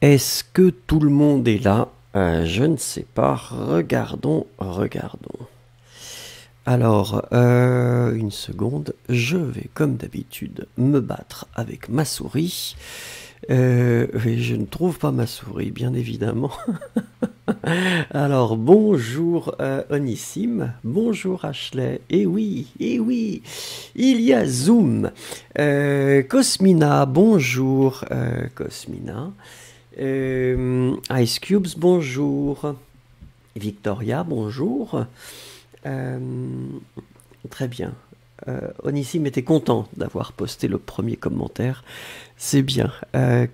Est-ce que tout le monde est là? Je ne sais pas. Regardons. Alors, une seconde. Je vais, comme d'habitude, me battre avec ma souris. Et je ne trouve pas ma souris, bien évidemment. Alors, bonjour Onissime, bonjour Ashley, et oui, il y a Zoom. Cosmina, bonjour Cosmina. Ice Cubes, bonjour. Victoria, bonjour. Très bien. Onissime était content d'avoir posté le premier commentaire. C'est bien.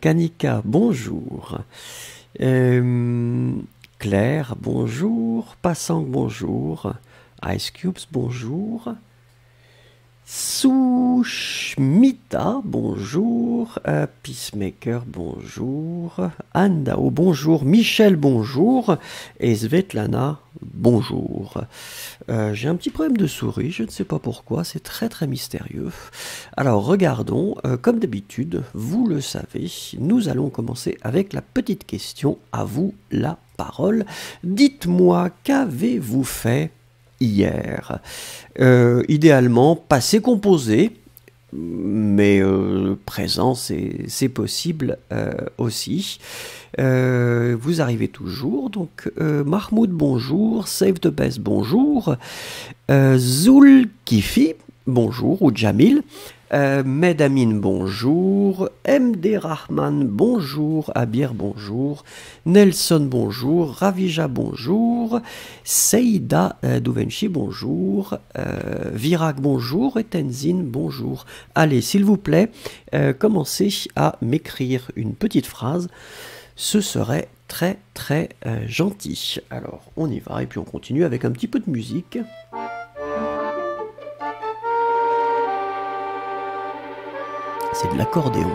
Kanika, bonjour. Claire, bonjour. Passang, bonjour. Ice Cubes, bonjour. Sushmita, bonjour. Peacemaker, bonjour. Andao, bonjour. Michel, bonjour. Et Svetlana, bonjour. J'ai un petit problème de souris, je ne sais pas pourquoi, c'est très très mystérieux. Alors regardons, comme d'habitude, vous le savez, nous allons commencer avec la petite question. À vous la parole. Dites-moi, qu'avez-vous fait hier? Idéalement, passé composé, mais présent, c'est possible aussi. Vous arrivez toujours, donc Mahmoud, bonjour. Save the Best, bonjour. Zoul Kifi, bonjour, ou Jamil. Medamine, bonjour. MD Rahman, bonjour. Abir, bonjour. Nelson, bonjour. Ravija, bonjour. Seida Douvenchi, bonjour. Virag, bonjour. Et Tenzin, bonjour. Allez, s'il vous plaît, commencez à m'écrire une petite phrase. Ce serait très très gentil. Alors, on y va et puis on continue avec un petit peu de musique. C'est de l'accordéon.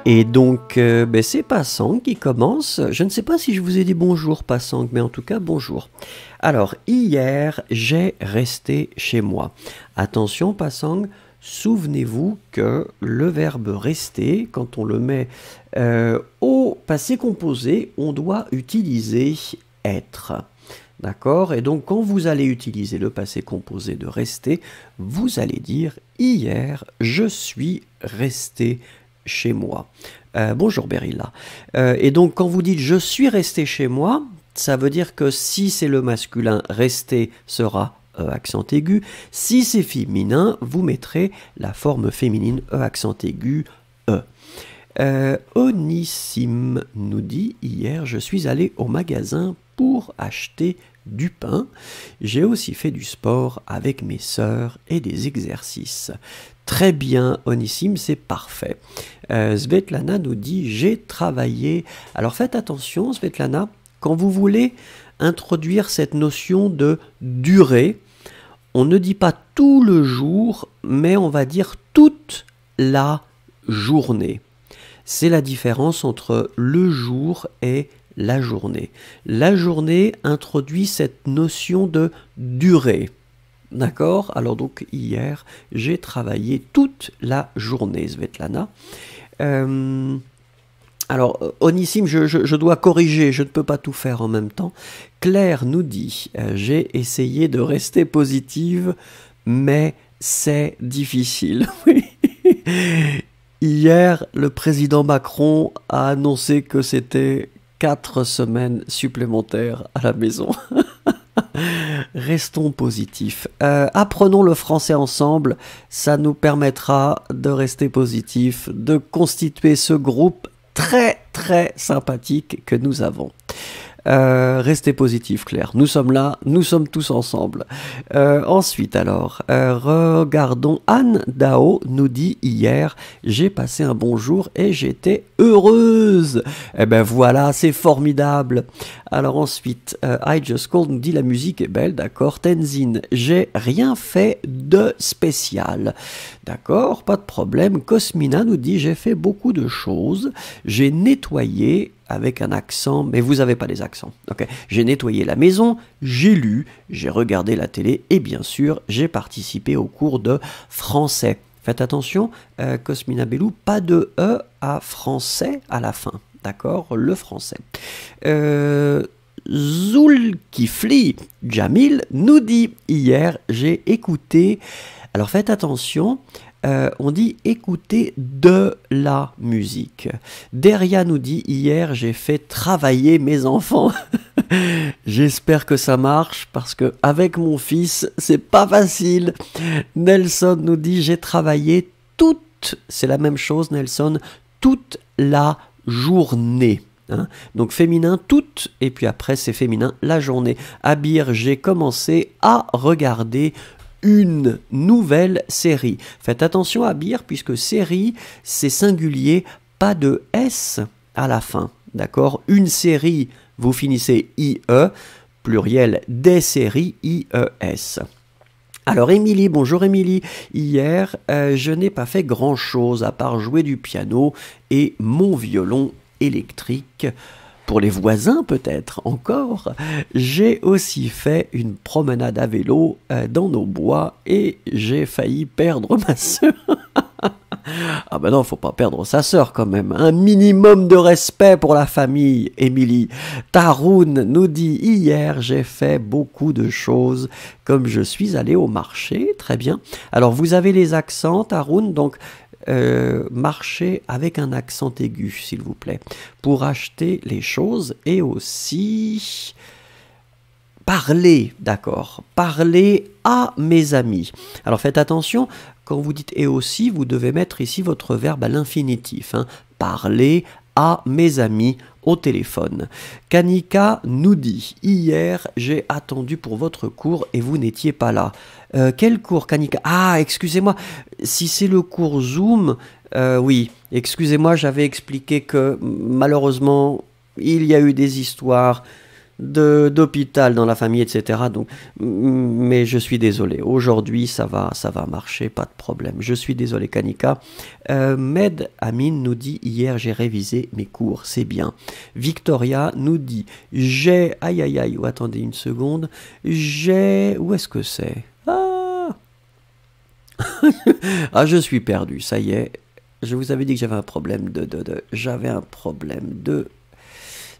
Et donc, c'est Passang qui commence. Je ne sais pas si je vous ai dit bonjour Passang, mais en tout cas bonjour. Alors, hier, j'ai resté chez moi. Attention Passang, souvenez-vous que le verbe rester, quand on le met au passé composé, on doit utiliser être. D'accord? Et donc, quand vous allez utiliser le passé composé de rester, vous allez dire hier, je suis resté chez moi. Bonjour Berilla. Et donc quand vous dites je suis resté chez moi, ça veut dire que si c'est le masculin, rester sera accent aigu. Si c'est féminin, vous mettrez la forme féminine accent aigu e. Onissime nous dit hier je suis allé au magasin pour acheter du pain. J'ai aussi fait du sport avec mes sœurs et des exercices. Très bien, Onissime, c'est parfait. Svetlana nous dit j'ai travaillé. Alors faites attention, Svetlana, quand vous voulez introduire cette notion de durée, on ne dit pas tout le jour, mais on va dire toute la journée. C'est la différence entre le jour et la journée. La journée introduit cette notion de durée. D'accord? Alors donc hier, j'ai travaillé toute la journée, Svetlana. Alors, Onissime, je dois corriger, je ne peux pas tout faire en même temps. Claire nous dit, j'ai essayé de rester positive, mais c'est difficile. Hier, le président Macron a annoncé que c'était 4 semaines supplémentaires à la maison. Restons positifs. Apprenons le français ensemble, ça nous permettra de rester positifs, de constituer ce groupe très très sympathique que nous avons. Restez positif, Claire. Nous sommes là, nous sommes tous ensemble. Ensuite, alors, regardons. Anne Dao nous dit hier, j'ai passé un bon jour et j'étais heureuse. Eh ben voilà, c'est formidable. Alors ensuite, I Just Called nous dit la musique est belle, d'accord. Tenzin, j'ai rien fait de spécial. D'accord, pas de problème. Cosmina nous dit j'ai fait beaucoup de choses. J'ai nettoyé avec un accent, mais vous n'avez pas les accents. Okay. J'ai nettoyé la maison, j'ai lu, j'ai regardé la télé et bien sûr, j'ai participé au cours de français. Faites attention, Cosmina Bellou, pas de E à français à la fin. D'accord, le français. Zulkifli Jamil nous dit hier, j'ai écouté. Alors faites attention. On dit écouter de la musique. Deria nous dit hier j'ai fait travailler mes enfants. J'espère que ça marche parce que avec mon fils c'est pas facile. Nelson nous dit j'ai travaillé toute, c'est la même chose Nelson, toute la journée. Hein. Donc féminin toute et puis après c'est féminin la journée. Abir, j'ai commencé à regarder une nouvelle série. Faites attention à Bir puisque série c'est singulier, pas de S à la fin. D'accord? Une série, vous finissez IE, pluriel des séries IES. Alors Émilie, bonjour Émilie, hier je n'ai pas fait grand chose à part jouer du piano et mon violon électrique. Pour les voisins peut-être encore, j'ai aussi fait une promenade à vélo dans nos bois et j'ai failli perdre ma sœur. Ah ben non, faut pas perdre sa sœur quand même. Un minimum de respect pour la famille, Émilie. Taroun nous dit hier, j'ai fait beaucoup de choses comme je suis allé au marché. Très bien. Alors vous avez les accents, Taroun, donc marcher avec un accent aigu, s'il vous plaît, pour acheter les choses et aussi parler, d'accord, parler à mes amis. Alors faites attention, quand vous dites et aussi, vous devez mettre ici votre verbe à l'infinitif, hein, parler à mes amis au téléphone. Kanika nous dit, hier j'ai attendu pour votre cours et vous n'étiez pas là. Quel cours, Kanika? Ah, excusez-moi, si c'est le cours Zoom, oui, excusez-moi, j'avais expliqué que malheureusement, il y a eu des histoires d'hôpital dans la famille, etc. Donc, mais je suis désolé. Aujourd'hui, ça va marcher, pas de problème. Je suis désolé, Kanika. Med Amin nous dit, hier j'ai révisé mes cours, c'est bien. Victoria nous dit, j'ai... Aïe, aïe, aïe, attendez une seconde. J'ai... Où est-ce que c'est? Ah, je suis perdu, ça y est. Je vous avais dit que j'avais un problème j'avais un problème de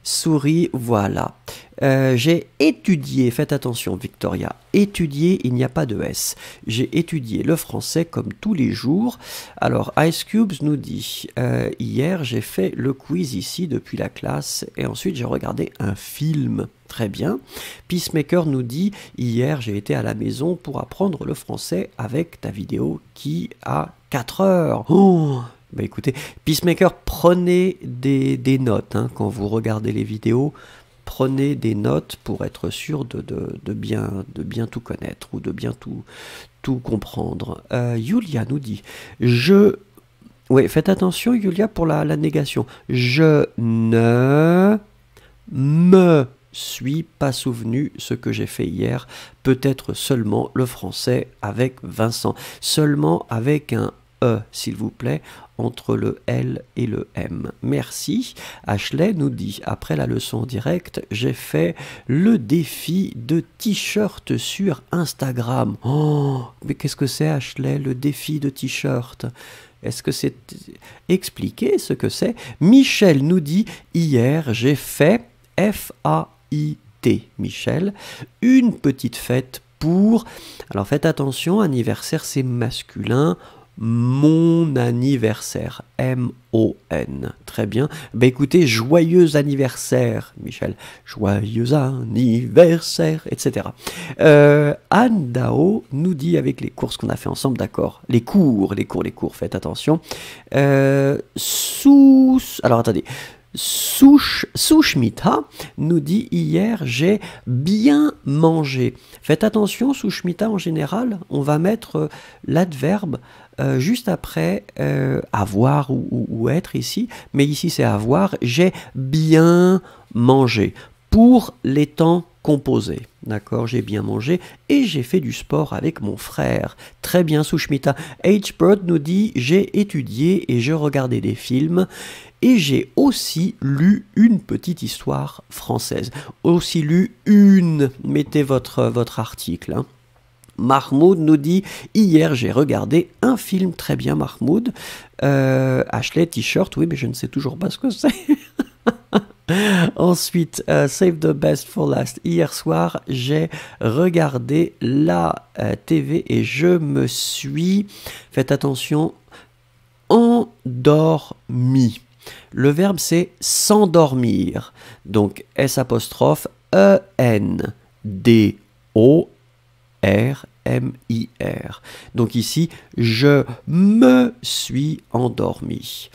souris, voilà. J'ai étudié, faites attention Victoria, étudié, il n'y a pas de S. J'ai étudié le français comme tous les jours. Alors Ice Cubes nous dit, hier j'ai fait le quiz ici depuis la classe et ensuite j'ai regardé un film. Très bien. Peacemaker nous dit, hier j'ai été à la maison pour apprendre le français avec ta vidéo qui a 4 heures. Oh, bah écoutez, Peacemaker, prenez des notes hein, quand vous regardez les vidéos. Prenez des notes pour être sûr de bien tout connaître ou de bien tout comprendre. Yulia nous dit, oui, faites attention Yulia pour la négation. Je ne me suis pas souvenu ce que j'ai fait hier. Peut-être seulement le français avec Vincent. Seulement avec un E, s'il vous plaît, entre le L et le M. Merci. Ashley nous dit, après la leçon directe, j'ai fait le défi de t-shirt sur Instagram. Oh, mais qu'est-ce que c'est Ashley, le défi de t-shirt? Est-ce que c'est... Expliquez ce que c'est. Michel nous dit, hier j'ai fait F-A-I-T, Michel, une petite fête pour... Alors faites attention, anniversaire c'est masculin, mon anniversaire, M-O-N. Très bien. Ben écoutez, joyeux anniversaire, Michel. Joyeux anniversaire, etc. Anne Dao nous dit avec les courses qu'on a fait ensemble, d'accord. Les cours, faites attention. Alors attendez. Sushmita nous dit hier j'ai bien mangé. Faites attention, Sushmita en général, on va mettre l'adverbe juste après avoir ou être ici, mais ici c'est avoir. J'ai bien mangé pour les temps composés. D'accord, j'ai bien mangé et j'ai fait du sport avec mon frère. Très bien, Sushmita. H-Bird nous dit j'ai étudié et je regardais des films. Et j'ai aussi lu une petite histoire française. Aussi lu une. Mettez votre article. Hein. Mahmoud nous dit hier j'ai regardé un film. Très bien, Mahmoud. Ashley, t-shirt, oui, mais je ne sais toujours pas ce que c'est. Ensuite, Save the Best for Last. Hier soir, j'ai regardé la TV et je me suis, faites attention, endormi. Le verbe c'est s'endormir. Donc S apostrophe E-N-D-O-R-M-I-R. Donc ici, je me suis endormi.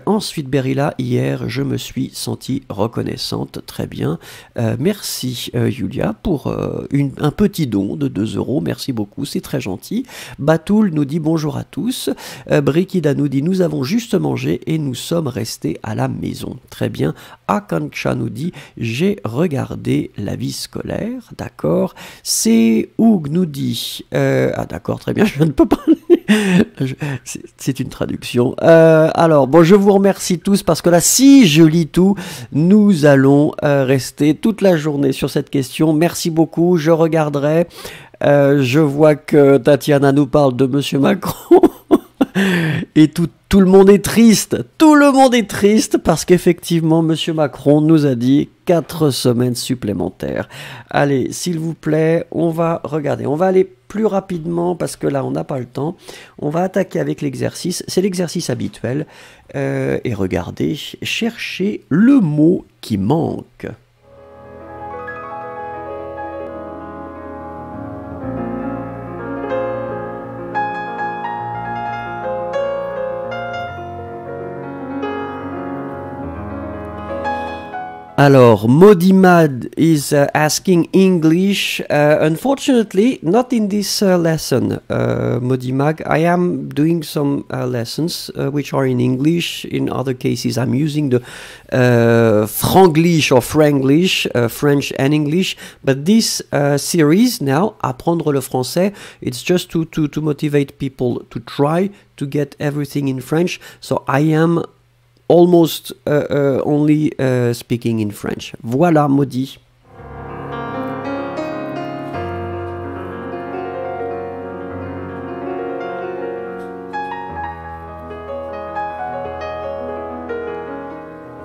Ensuite, Berilla, hier, je me suis sentie reconnaissante. Très bien. Merci, Julia, pour un petit don de 2 €. Merci beaucoup, c'est très gentil. Batoul nous dit bonjour à tous. Brikida nous dit nous avons juste mangé et nous sommes restés à la maison. Très bien. Akancha nous dit j'ai regardé la vie scolaire. D'accord. Seoug nous dit ah d'accord, très bien, je ne peux pas. C'est une traduction. Alors, bon, je vous remercie tous parce que là, si je lis tout, nous allons rester toute la journée sur cette question. Merci beaucoup, je regarderai. Je vois que Tatiana nous parle de Monsieur Macron. Et tout le monde est triste. Tout le monde est triste parce qu'effectivement, Monsieur Macron nous a dit 4 semaines supplémentaires. Allez, s'il vous plaît, on va regarder. On va aller plus rapidement parce que là, on n'a pas le temps. On va attaquer avec l'exercice. C'est l'exercice habituel. Et regardez, cherchez le mot qui manque. Alors, Modimad is asking English. Unfortunately, not in this lesson, Modimag. I am doing some lessons which are in English. In other cases, I'm using the Franglish or Franglish, French and English. But this series now, Apprendre le français, it's just to motivate people to try to get everything in French. So I am almost only speaking in French. Voilà, Maudit.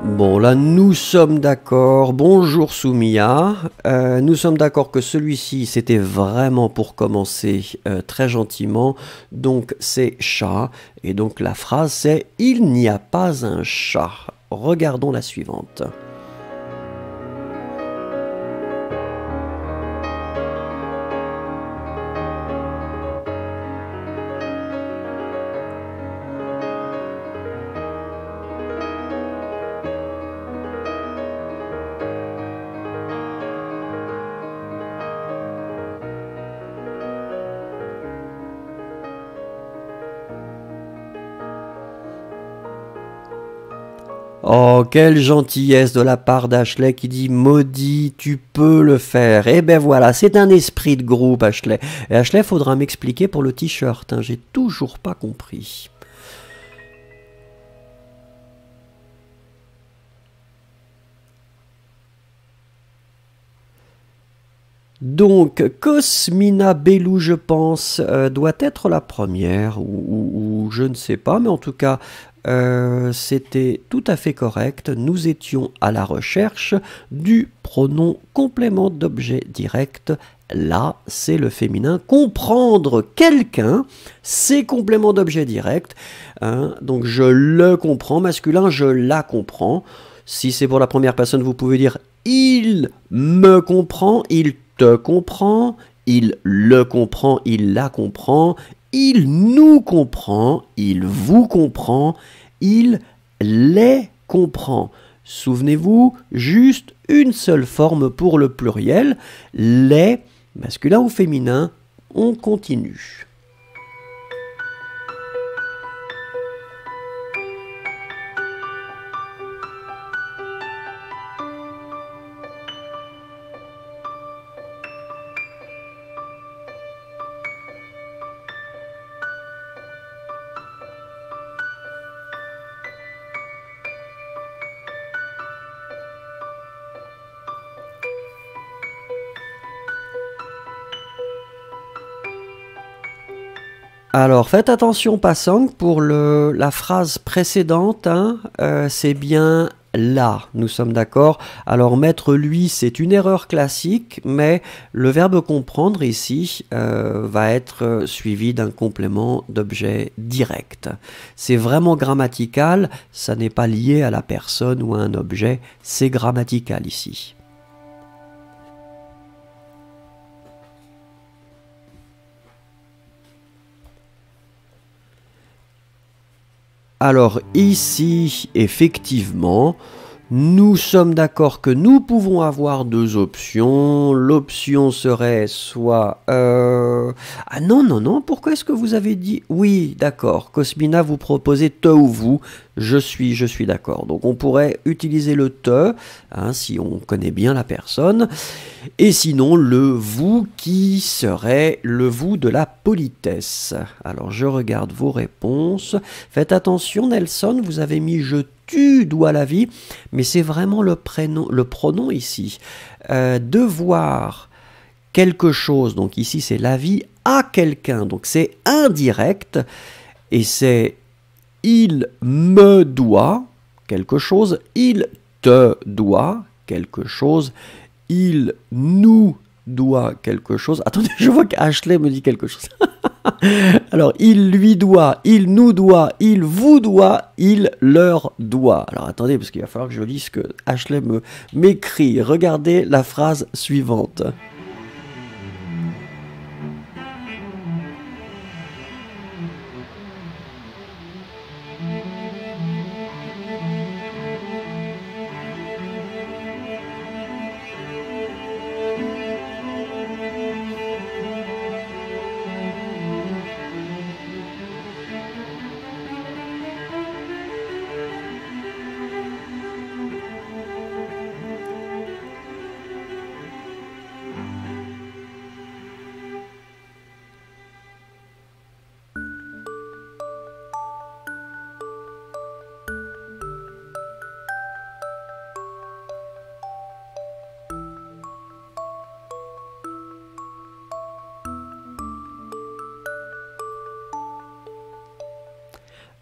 Bon, là, nous sommes d'accord. Bonjour Soumia. Nous sommes d'accord que celui-ci, c'était vraiment pour commencer très gentiment. Donc, c'est chat. Et donc, la phrase, c'est « Il n'y a pas un chat ». Regardons la suivante. Oh, quelle gentillesse de la part d'Ashley qui dit « Maudit, tu peux le faire ». Eh ben voilà, c'est un esprit de groupe, Ashley. Et Ashley, faudra m'expliquer pour le t-shirt, hein, j'ai toujours pas compris. Donc, Cosmina Bellou, je pense, doit être la première, ou je ne sais pas, mais en tout cas, c'était tout à fait correct. Nous étions à la recherche du pronom complément d'objet direct. Là, c'est le féminin. Comprendre quelqu'un, c'est complément d'objet direct. Hein, donc, je le comprends. Masculin, je la comprends. Si c'est pour la première personne, vous pouvez dire « il me comprend »,« il te comprend »,« il le comprend »,« il la comprend », il nous comprend, il vous comprend, il les comprend. Souvenez-vous, juste une seule forme pour le pluriel, les, masculin ou féminin, on continue. Alors faites attention passant pour la phrase précédente, hein, c'est bien là, nous sommes d'accord. Alors mettre lui c'est une erreur classique, mais le verbe comprendre ici va être suivi d'un complément d'objet direct. C'est vraiment grammatical, ça n'est pas lié à la personne ou à un objet, c'est grammatical ici. Alors ici, effectivement, nous sommes d'accord que nous pouvons avoir deux options. L'option serait soit... Ah non, non, non, pourquoi est-ce que vous avez dit... Oui, d'accord, Cosmina, vous proposez te ou vous. Je suis d'accord. Donc on pourrait utiliser le te, hein, si on connaît bien la personne. Et sinon, le vous qui serait le vous de la politesse. Alors je regarde vos réponses. Faites attention, Nelson, vous avez mis je tutoie la vie, mais c'est vraiment le pronom ici. Devoir quelque chose, donc ici c'est la vie à quelqu'un, donc c'est indirect, et c'est il me doit quelque chose, il te doit quelque chose, il nous doit quelque chose. Attendez, je vois qu'Ashley me dit quelque chose. Alors, il lui doit, il nous doit, il vous doit, il leur doit. Alors, attendez, parce qu'il va falloir que je lise ce que Ashley m'écrit. Regardez la phrase suivante.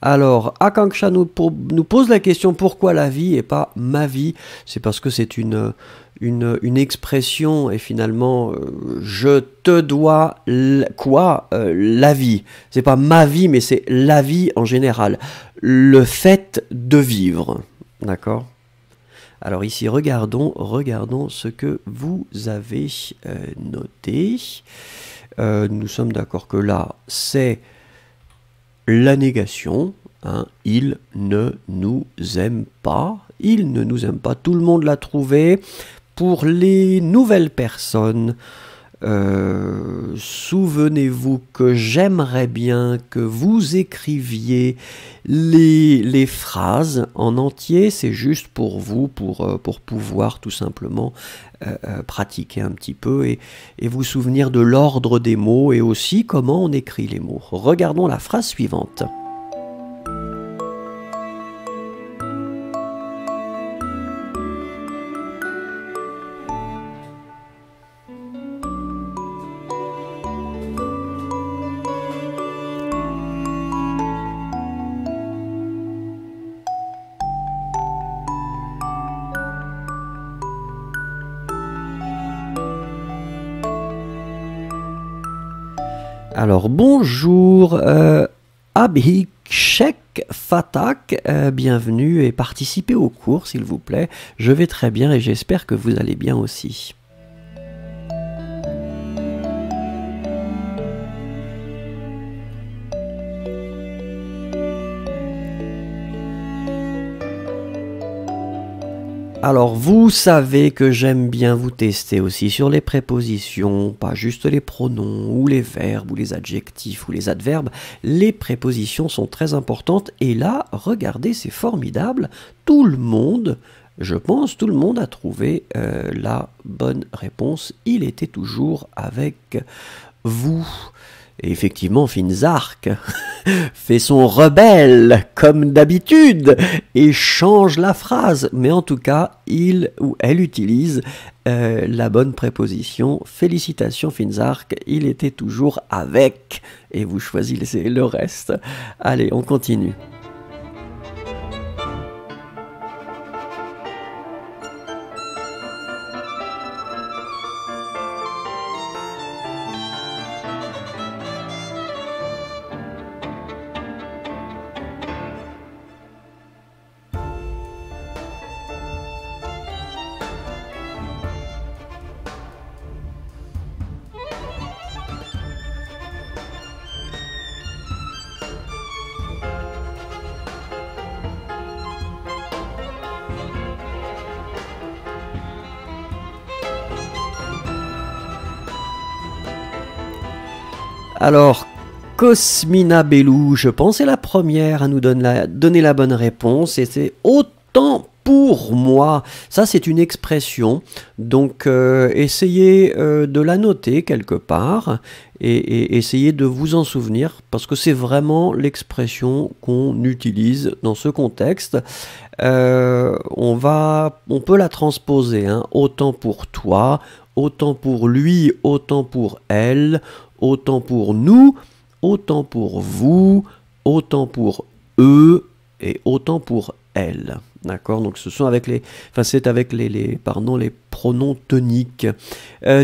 Alors, Akanksha nous pose la question pourquoi la vie et pas ma vie. C'est parce que c'est une expression et finalement je te dois quoi la vie. C'est pas ma vie mais c'est la vie en général. Le fait de vivre. D'accord ? Alors ici, regardons ce que vous avez noté. Nous sommes d'accord que là, c'est la négation, hein, il ne nous aime pas, il ne nous aime pas, tout le monde l'a trouvé. Pour les nouvelles personnes, souvenez-vous que j'aimerais bien que vous écriviez les phrases en entier, c'est juste pour vous, pour pouvoir tout simplement pratiquer un petit peu et vous souvenir de l'ordre des mots et aussi comment on écrit les mots. Regardons la phrase suivante. Alors bonjour Abhishek Fatak, bienvenue et participez au cours s'il vous plaît. Je vais très bien et j'espère que vous allez bien aussi. Alors, vous savez que j'aime bien vous tester aussi sur les prépositions, pas juste les pronoms ou les verbes ou les adjectifs ou les adverbes. Les prépositions sont très importantes et là, regardez, c'est formidable. Tout le monde, je pense, tout le monde a trouvé la bonne réponse. Il était toujours avec vous. Et effectivement, Finzark fait son rebelle, comme d'habitude, et change la phrase. Mais en tout cas, il ou elle utilise la bonne préposition. Félicitations, Finzark, il était toujours avec. Et vous choisissez le reste. Allez, on continue. Alors, Cosmina Bellou, je pense, est la première à nous donner la bonne réponse. Et c'est autant pour moi. Ça, c'est une expression. Donc, essayez de la noter quelque part et essayez de vous en souvenir parce que c'est vraiment l'expression qu'on utilise dans ce contexte. On peut la transposer, hein, autant pour toi, autant pour lui, autant pour elle, autant pour nous, autant pour vous, autant pour eux et autant pour elle. D'accord? Donc c'est avec les pronoms toniques.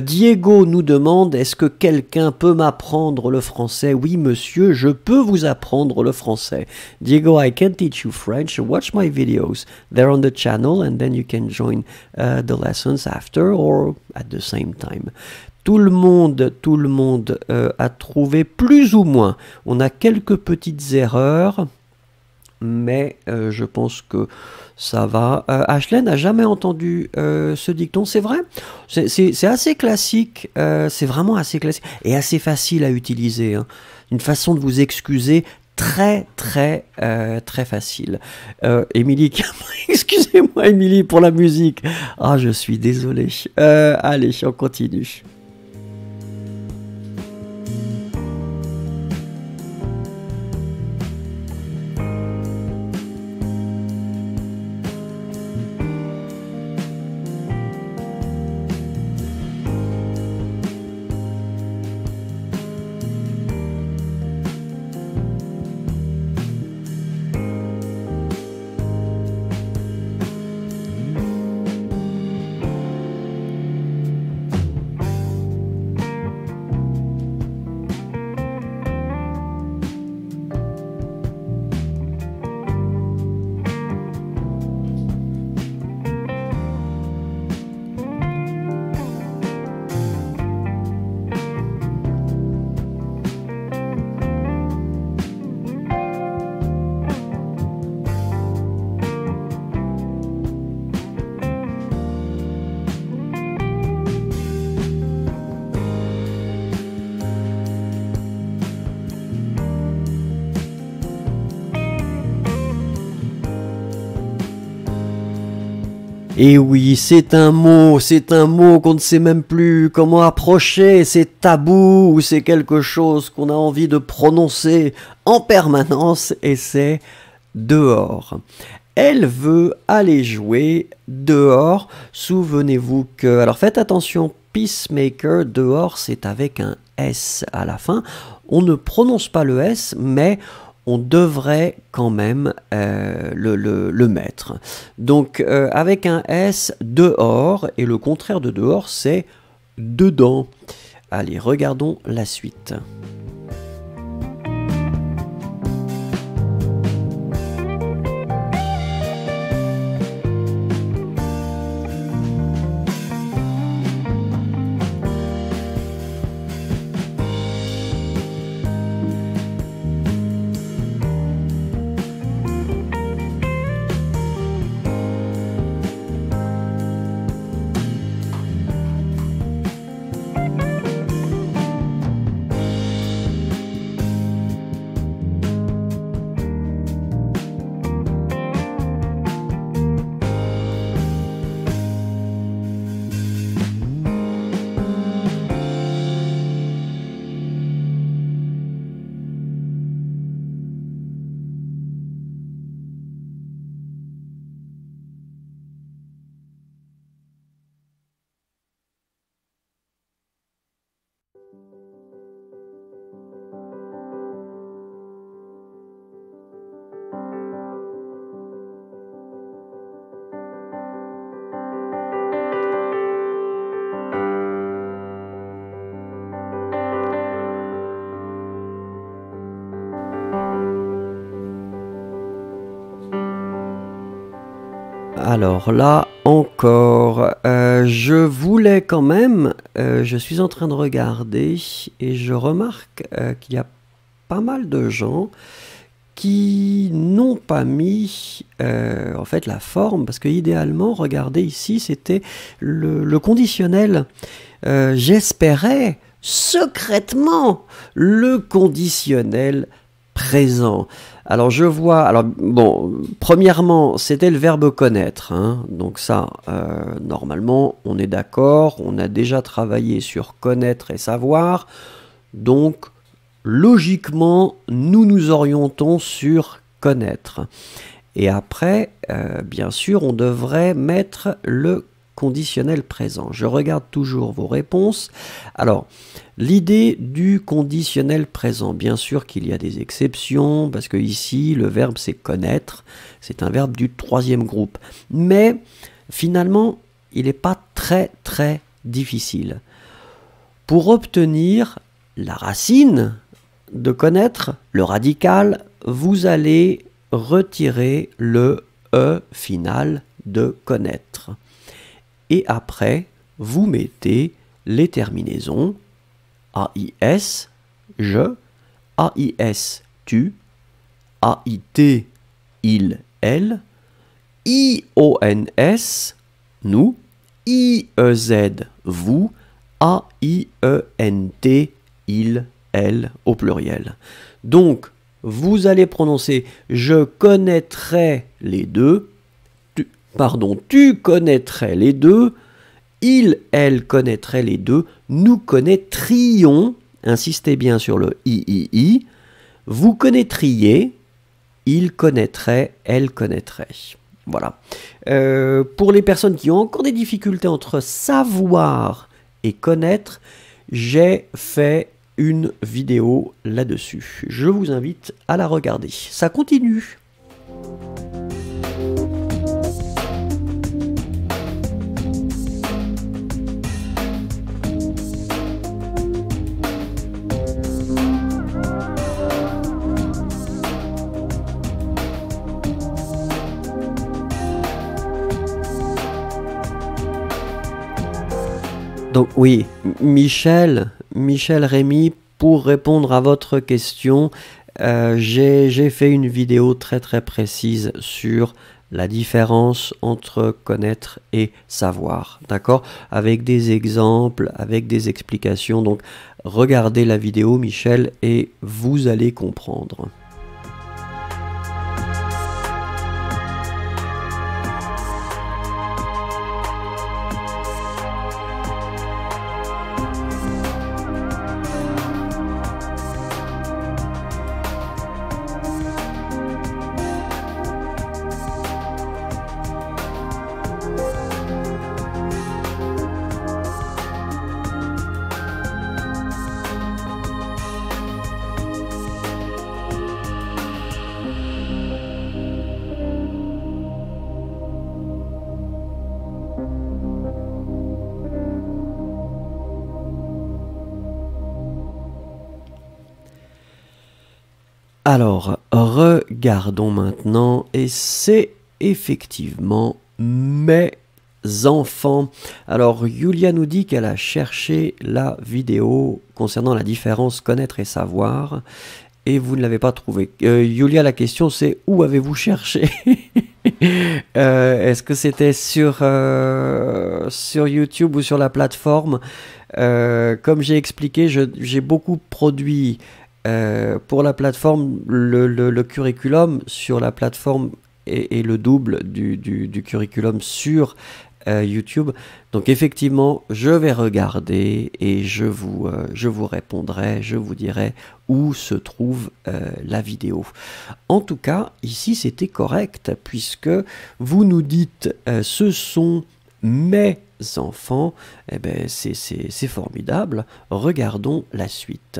Diego nous demande, est-ce que quelqu'un peut m'apprendre le français? Oui, monsieur, je peux vous apprendre le français. Diego, I can teach you French. Watch my videos. They're on the channel and then you can join the lessons after or at the same time. Tout le monde a trouvé plus ou moins. On a quelques petites erreurs, mais je pense que ça va. Ashley n'a jamais entendu ce dicton, c'est vrai? C'est assez classique, c'est vraiment assez classique et assez facile à utiliser. Hein. Une façon de vous excuser très facile. Émilie, excusez-moi Émilie pour la musique. Ah, je suis désolé. Allez, on continue. Et oui, c'est un mot qu'on ne sait même plus comment approcher, c'est tabou ou c'est quelque chose qu'on a envie de prononcer en permanence et c'est dehors. Elle veut aller jouer dehors. Souvenez-vous que... Alors faites attention, Peacemaker, dehors, c'est avec un S à la fin. On ne prononce pas le S, mais on devrait quand même le mettre. Donc avec un S, dehors, et le contraire de dehors, c'est dedans. Allez, regardons la suite. Alors là encore, je voulais quand même, je suis en train de regarder et je remarque qu'il y a pas mal de gens qui n'ont pas mis en fait la forme, parce que idéalement, regardez ici, c'était le conditionnel. J'espérais secrètement le conditionnel présent. Alors je vois, alors bon, premièrement, c'était le verbe connaître, hein, donc ça, normalement, on est d'accord, on a déjà travaillé sur connaître et savoir, donc logiquement, nous nous orientons sur connaître. Et après, bien sûr, on devrait mettre le conditionnel présent. Je regarde toujours vos réponses. Alors, l'idée du conditionnel présent, bien sûr qu'il y a des exceptions, parce que ici, le verbe c'est connaître, c'est un verbe du troisième groupe. Mais finalement, il n'est pas très difficile. Pour obtenir la racine de connaître, le radical, vous allez retirer le E final de connaître. Et après, vous mettez les terminaisons AIS, je, AIS, tu, AIT, il, elle, IONS, nous, IEZ, vous, AIENT, il, elle, au pluriel. Donc, vous allez prononcer « je connaîtrai les deux », tu connaîtrais les deux, il, elle connaîtrait les deux, nous connaîtrions, insistez bien sur le III, vous connaîtriez, il connaîtrait, elle connaîtrait. Voilà. Pour les personnes qui ont encore des difficultés entre savoir et connaître, j'ai fait une vidéo là-dessus. Je vous invite à la regarder. Ça continue. Donc oui, Michel Rémy, pour répondre à votre question, j'ai fait une vidéo très précise sur la différence entre connaître et savoir, d'accord? Avec des exemples, avec des explications. Donc regardez la vidéo, Michel, et vous allez comprendre. Alors, regardons maintenant, et c'est effectivement mes enfants. Alors, Yulia nous dit qu'elle a cherché la vidéo concernant la différence connaître et savoir, et vous ne l'avez pas trouvée. Yulia, la question c'est où avez-vous cherché? Est-ce que c'était sur YouTube ou sur la plateforme? Comme j'ai expliqué, j'ai beaucoup produit pour la plateforme le curriculum sur la plateforme et le double du curriculum sur YouTube. Donc effectivement, je vais regarder et je vous répondrai, je vous dirai où se trouve la vidéo. En tout cas, ici c'était correct puisque vous nous dites ce sont mes enfants. Eh ben c'est formidable. Regardons la suite.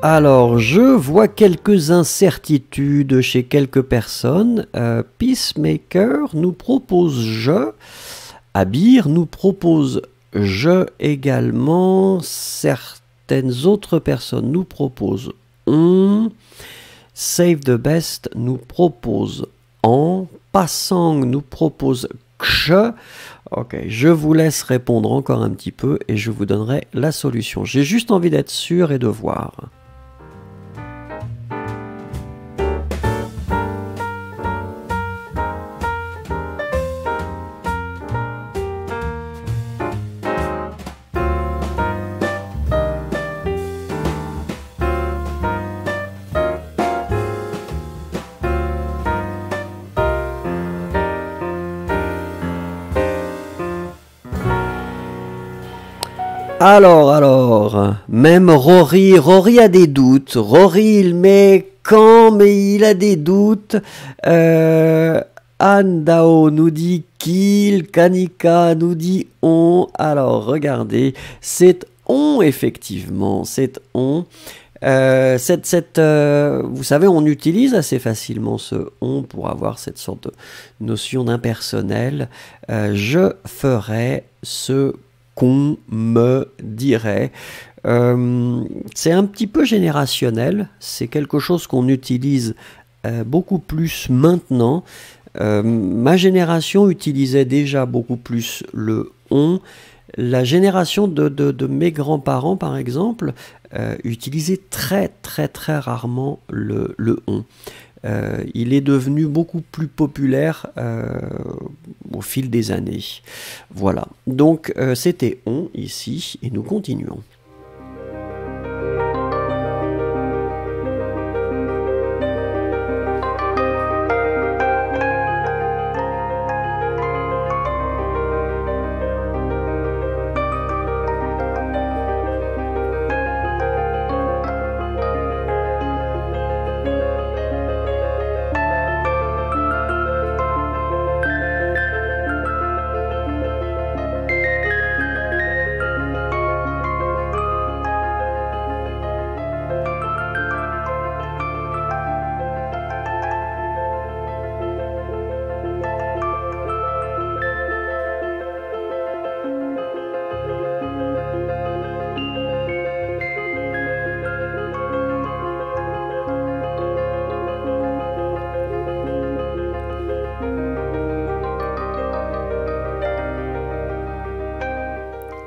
Alors, je vois quelques incertitudes chez quelques personnes. Peacemaker nous propose je. Abir nous propose je également. Certaines autres personnes nous proposent on. Save the Best nous propose en. Passang nous propose ksh. Ok, je vous laisse répondre encore un petit peu et je vous donnerai la solution. J'ai juste envie d'être sûr et de voir. Alors, même Rory a des doutes. Rory, il met quand, mais il a des doutes. Andao nous dit qu'il, Kanika nous dit on. Alors, regardez, c'est on, effectivement, c'est on. Vous savez, on utilise assez facilement ce on pour avoir cette sorte de notion d'impersonnel. Je ferai ce qu'on me dirait. C'est un petit peu générationnel, c'est quelque chose qu'on utilise beaucoup plus maintenant. Ma génération utilisait déjà beaucoup plus le on. La génération de mes grands-parents, par exemple, utilisait très rarement le on. Il est devenu beaucoup plus populaire au fil des années. Voilà, donc c'était on ici et nous continuons.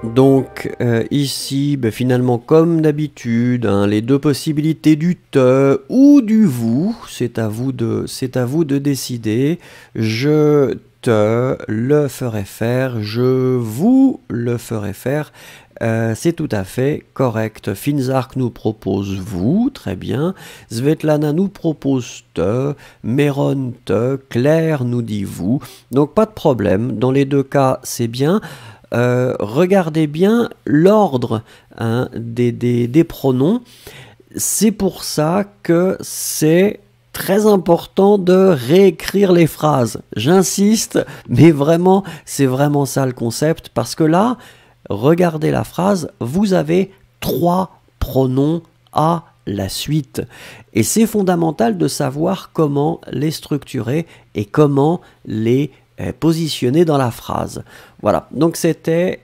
Donc ici, finalement, comme d'habitude, hein, les deux possibilités du te ou du vous, c'est à vous de décider. Je te le ferai faire, je vous le ferai faire. C'est tout à fait correct. Finzark nous propose vous, très bien. Svetlana nous propose te, Meron te, Claire nous dit vous. Donc pas de problème, dans les deux cas c'est bien. Regardez bien l'ordre hein, des pronoms. C'est pour ça que c'est très important de réécrire les phrases. J'insiste, mais vraiment, c'est vraiment ça le concept. Parce que là, regardez la phrase, vous avez 3 pronoms à la suite. Et c'est fondamental de savoir comment les structurer et comment les positionner dans la phrase. Voilà, donc c'était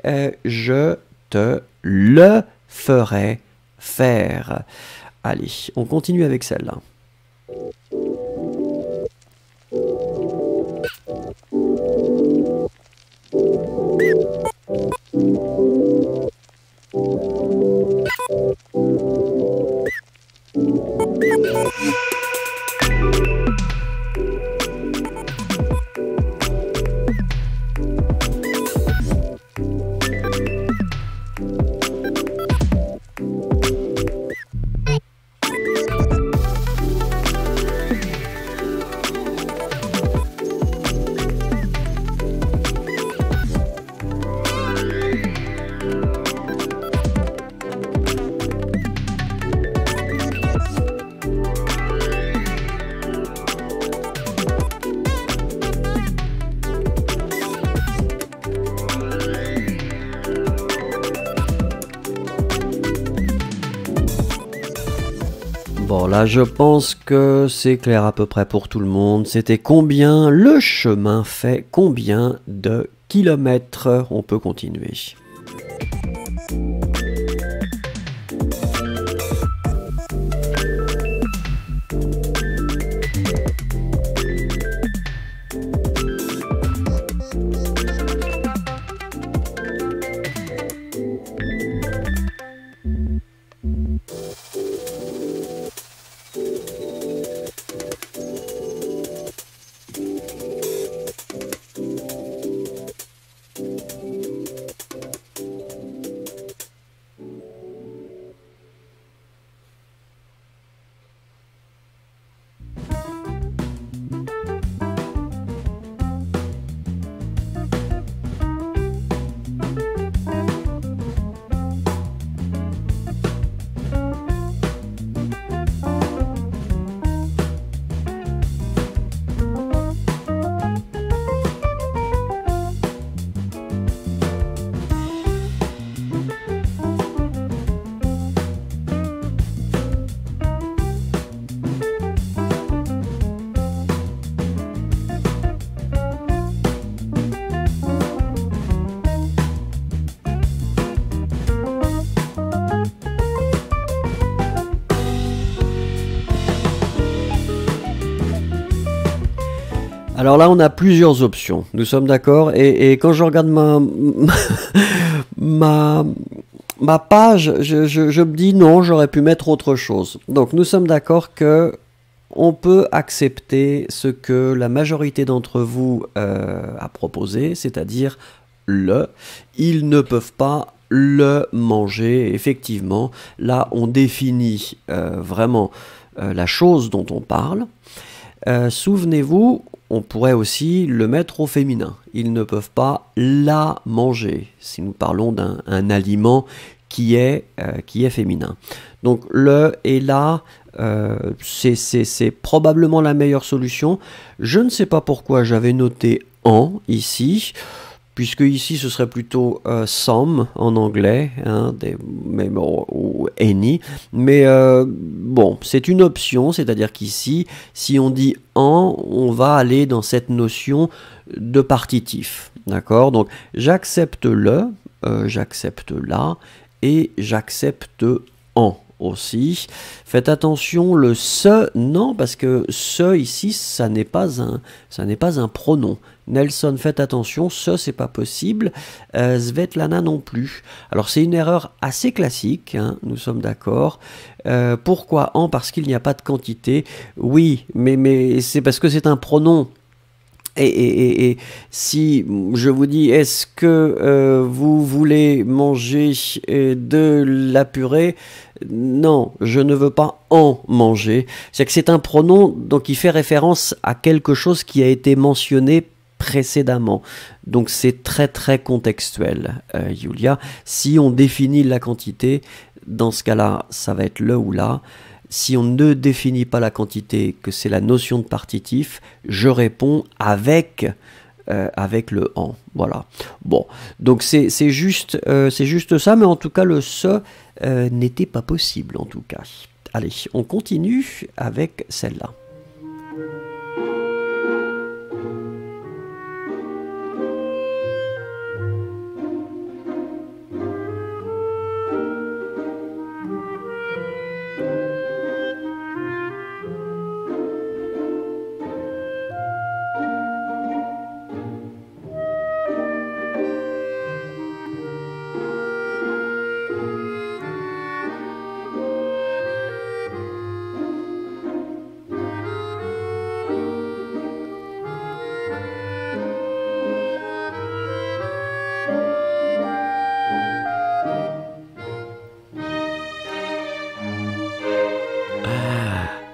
je te le ferai faire. Allez, on continue avec celle-là. Bon, là, je pense que c'est clair à peu près pour tout le monde. C'était combien le chemin fait combien de kilomètres? On peut continuer. Alors là, on a plusieurs options. Nous sommes d'accord. Et quand je regarde ma, ma page, je me dis non, j'aurais pu mettre autre chose. Donc nous sommes d'accord que on peut accepter ce que la majorité d'entre vous a proposé, c'est-à-dire le. Ils ne peuvent pas le manger. Effectivement, là, on définit vraiment la chose dont on parle. Souvenez-vous, on pourrait aussi le mettre au féminin. Ils ne peuvent pas la manger, si nous parlons d'un aliment qui est féminin. Donc le et la, c'est probablement la meilleure solution. Je ne sais pas pourquoi j'avais noté en ici, puisque ici ce serait plutôt some en anglais, hein, ou any, mais bon, c'est une option, c'est-à-dire qu'ici, si on dit en, on va aller dans cette notion de partitif, d'accord? Donc j'accepte le, j'accepte la, et j'accepte en aussi. Faites attention, le ce, non, parce que ce ici, ça n'est pas un pronom. Nelson, faites attention, ce, c'est pas possible. Svetlana non plus. Alors, c'est une erreur assez classique, hein, nous sommes d'accord. Pourquoi en? Parce qu'il n'y a pas de quantité. Oui, mais c'est parce que c'est un pronom. Et si je vous dis, est-ce que vous voulez manger de la purée? Non, je ne veux pas en manger. C'est que c'est un pronom donc il fait référence à quelque chose qui a été mentionné précédemment. Donc c'est très très contextuel, Julia. Si on définit la quantité, dans ce cas-là, ça va être le ou la. Si on ne définit pas la quantité, que c'est la notion de partitif, je réponds avec le en. Voilà. Bon, donc c'est juste ça, mais en tout cas le ce n'était pas possible en tout cas. Allez, on continue avec celle-là.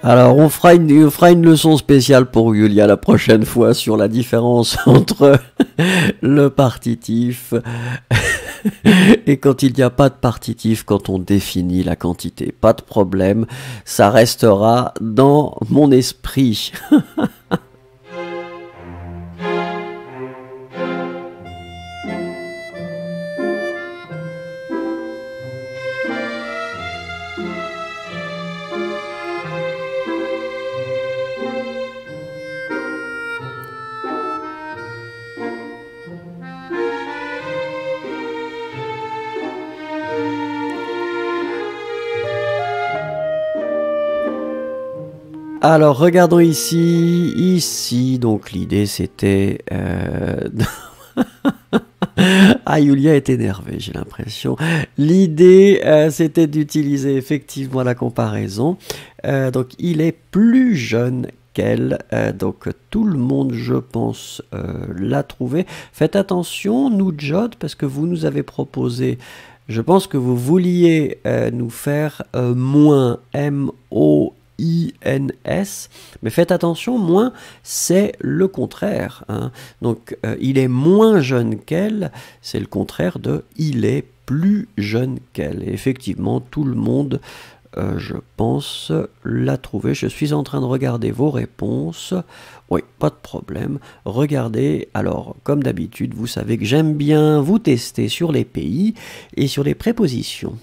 Alors, on fera une leçon spéciale pour Julia la prochaine fois sur la différence entre le partitif et quand il n'y a pas de partitif, quand on définit la quantité. Pas de problème, ça restera dans mon esprit. Alors, regardons ici. Ici, donc l'idée c'était... Ah, Yulia est énervée, j'ai l'impression. L'idée, c'était d'utiliser effectivement la comparaison. Donc, il est plus jeune qu'elle. Donc, tout le monde, je pense, l'a trouvé. Faites attention, nous, Jod, parce que vous nous avez proposé... Je pense que vous vouliez nous faire moins M-O-I-N-S, mais faites attention, moins c'est le contraire. Hein. Donc il est moins jeune qu'elle, c'est le contraire de il est plus jeune qu'elle. Et effectivement, tout le monde, je pense, l'a trouvé. Je suis en train de regarder vos réponses. Oui, pas de problème. Regardez, alors, comme d'habitude, vous savez que j'aime bien vous tester sur les pays et sur les prépositions.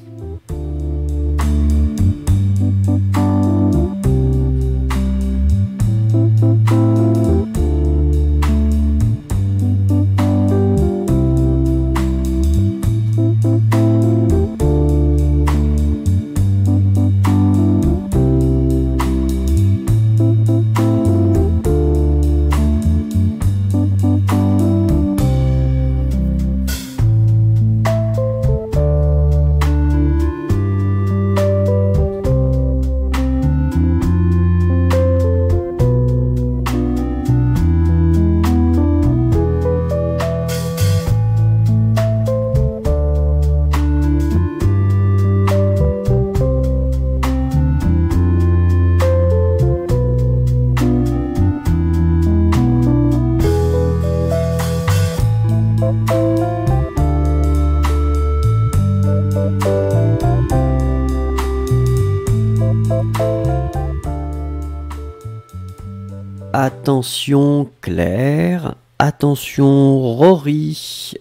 Attention Claire, attention Rory,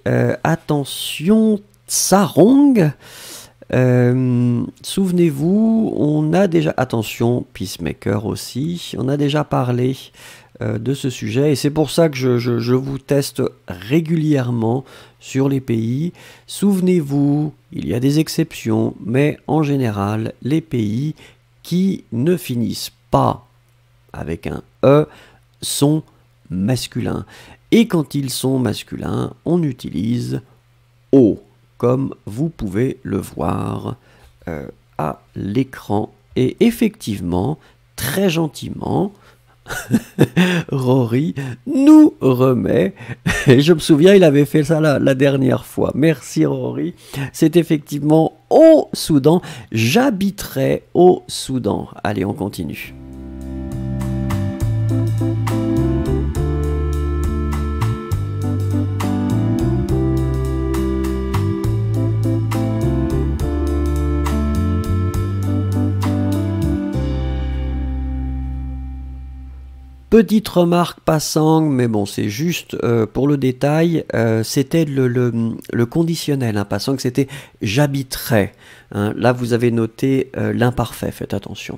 attention Sarong. Souvenez-vous, on a déjà... Attention Peacemaker aussi, on a déjà parlé de ce sujet et c'est pour ça que je vous teste régulièrement sur les pays. Souvenez-vous, il y a des exceptions, mais en général, les pays qui ne finissent pas avec un E sont masculins. Et quand ils sont masculins, on utilise O, comme vous pouvez le voir à l'écran. Et effectivement, très gentiment, Rory nous remet, et je me souviens, il avait fait ça la dernière fois. Merci Rory. C'est effectivement au Soudan. J'habiterai au Soudan. Allez, on continue. Petite remarque passant, mais bon, c'est juste pour le détail, c'était le conditionnel, hein, passant que c'était « j'habiterai hein. ». Là, vous avez noté l'imparfait, faites attention.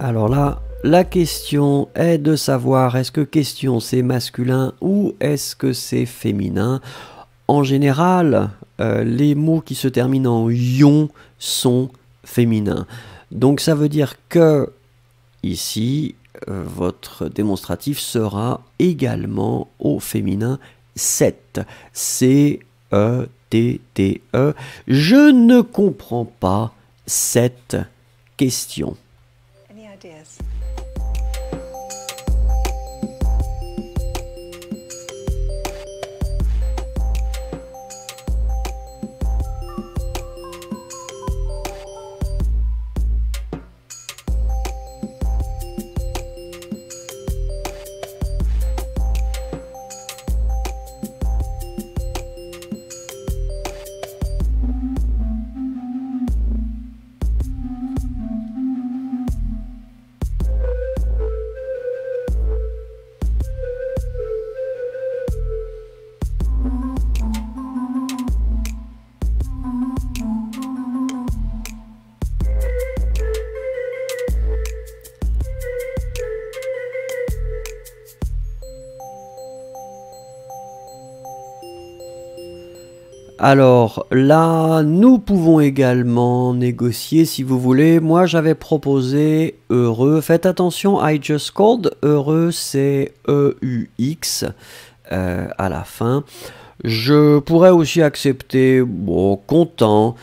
Alors là, la question est de savoir est-ce que question c'est masculin ou est-ce que c'est féminin. En général, les mots qui se terminent en ion sont féminins. Donc ça veut dire que ici, votre démonstratif sera également au féminin 7. C-E-T-T-E. Je ne comprends pas cette question. Ideas. Alors là, nous pouvons également négocier si vous voulez. Moi, j'avais proposé heureux. Faites attention, I just called. Heureux, c'est E-U-X à la fin. Je pourrais aussi accepter, bon, content.